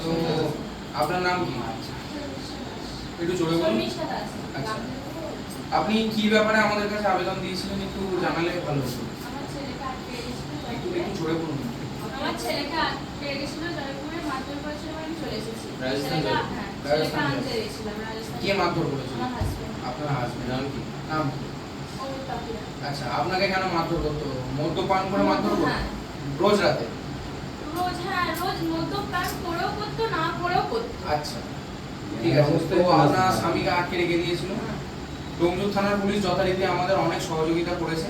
তো আপনার নাম কি? একটু জোরে বলুন। আচ্ছা, আপনি কি ব্যাপারে আমাদের কাছে আবেদন দিয়েছিলেন একটু জানালে ভালো হতো। একটু জোরে বলুন। আমার ছেলেকে আটকে রেখেছিল, জয়পুরে মারধর করেছিল, আমি চলে এসেছি। রাজস্থান ছেলেকে আনতে গেছিলাম রাজস্থান। কে মারধর করেছিল? আমার হাজবেন্ড। আপনার হাজবেন্ড নাম কি? নাম কি? অমর পাখিরা। আচ্ছা, আপনাকে কেন মারধর করতো? মদ্যপান করে মারধর করতো? হ্যাঁ। রোজ রাতে? রোজ, হ্যাঁ, রোজ মদ্যপান করেও করতো, না করেও করতো। আচ্ছা, ঠিক আছে। তো আপনার স্বামীকে আটকে রেখে দিয়েছিল। ডোমজুর থানার পুলিশ যথারীতি আমাদের অনেক সহযোগিতা করেছে।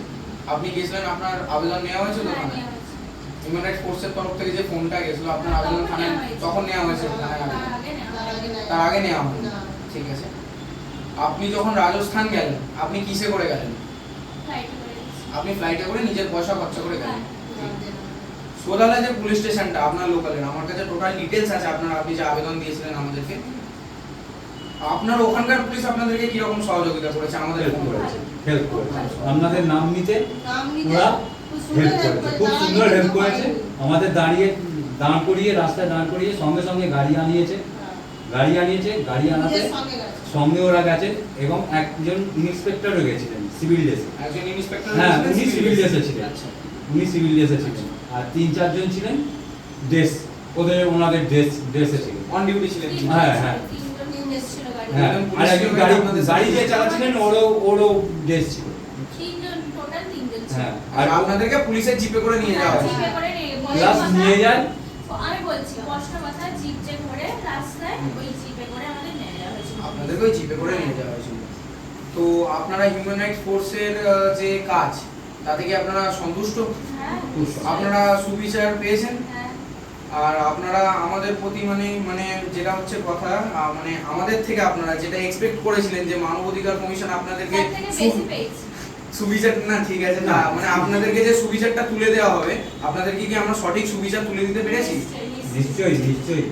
আপনি গেছিলেন, আপনার আবেদন নেওয়া হয়েছে তো হ্যাঁ, থানায়? নেওয়া হয়েছে। হিউম্যান রাইটস ফোর্সের তরফ থেকে যে ফোনটা গেছিল আপনার হ্যাঁ, আবেদন তখন থানায় নেওয়া হয়েছে। তখন নেওয়া হয়েছে থানায় তার আবেদন? আগে নেওয়া। তার আগে নেওয়া হয়নি। ঠিক আছে। আপনি যখন রাজস্থান গেলেন, আপনি কিসে করে গেলেন? ফ্লাইটে করে গেছি। আপনি ফ্লাইটে করে নিজের পয়সা খরচা করে গেলেন। হ্যাঁ। সোদালা যে পুলিশ স্টেশনটা আপনার লোকালের, আমার কাছে টোটাল ডিটেইলস আছে আপনার, আপনি যে আবেদন দিয়েছিলেন আমাদেরকে, আপনার ওখানকার পুলিশ আপনাদেরকে কি রকম সহযোগিতা করেছে? আমাদের হেল্প করেছে, আপনাদের নাম নিতে ওরা হেল্প করেছে, খুব সুন্দর হেল্প করেছে। আমাদের দাঁড় করিয়ে রাস্তায় দাঁড় করিয়ে সঙ্গে সঙ্গে গাড়ি আনিয়েছে, গাড়ি আনাতে সঙ্গে ওরা গেছে এবং একজন ইন্সপেক্টরও গেছিলেন সিভিল ড্রেসে। একজন ইন্সপেক্টর? হ্যাঁ, উনি সিভিল ড্রেসে ছিলেন। আর 3-4 জন ছিলেন ওনাদের ড্রেসে ছিলেন, অন ডিউটি ছিলেন। হ্যাঁ। তিনজন এসেছিল গাড়ি। হ্যাঁ, আর একজন গাড়ি যে চালাচ্ছিলেন ওরও ড্রেস ছিল। তিনজন, টোটাল তিনজন ছিল। হ্যাঁ, আর আপনাদেরকে পুলিশের জিপে করে নিয়ে যাওয়া হয়েছে? জিপে করে নিয়ে প্লাস নিয়ে যান। আমি বলছি কষ্ট কথা, জিপ যে করে রাস্তায় ওই জিপে করে আমাদের নিয়ে যাওয়া হয়েছিল। আপনাদেরকে ওই জিপে করে নিয়ে যাওয়া হয়েছিল। তো আপনারা হিউম্যান রাইটস ফোর্সের যে কাজ, তাতে কি আপনারা সন্তুষ্ট? হ্যাঁ। আপনারা সুবিচার পেয়েছেন? হ্যাঁ। আর আপনারা আমাদের প্রতি মানে যেটা হচ্ছে কথা, মানে আমাদের থেকে আপনারা যেটা এক্সপেক্ট করেছিলেন যে মানবাধিকার কমিশন আপনাদেরকে তার থেকে বেশি পেয়েছি। সুবিচার, না ঠিক আছে না, মানে আপনাদেরকে যে সুবিচারটা তুলে দেওয়া হবে, আপনাদেরকে কি আমরা সঠিক সুবিচার তুলে দিতে পেরেছি? নিশ্চয়ই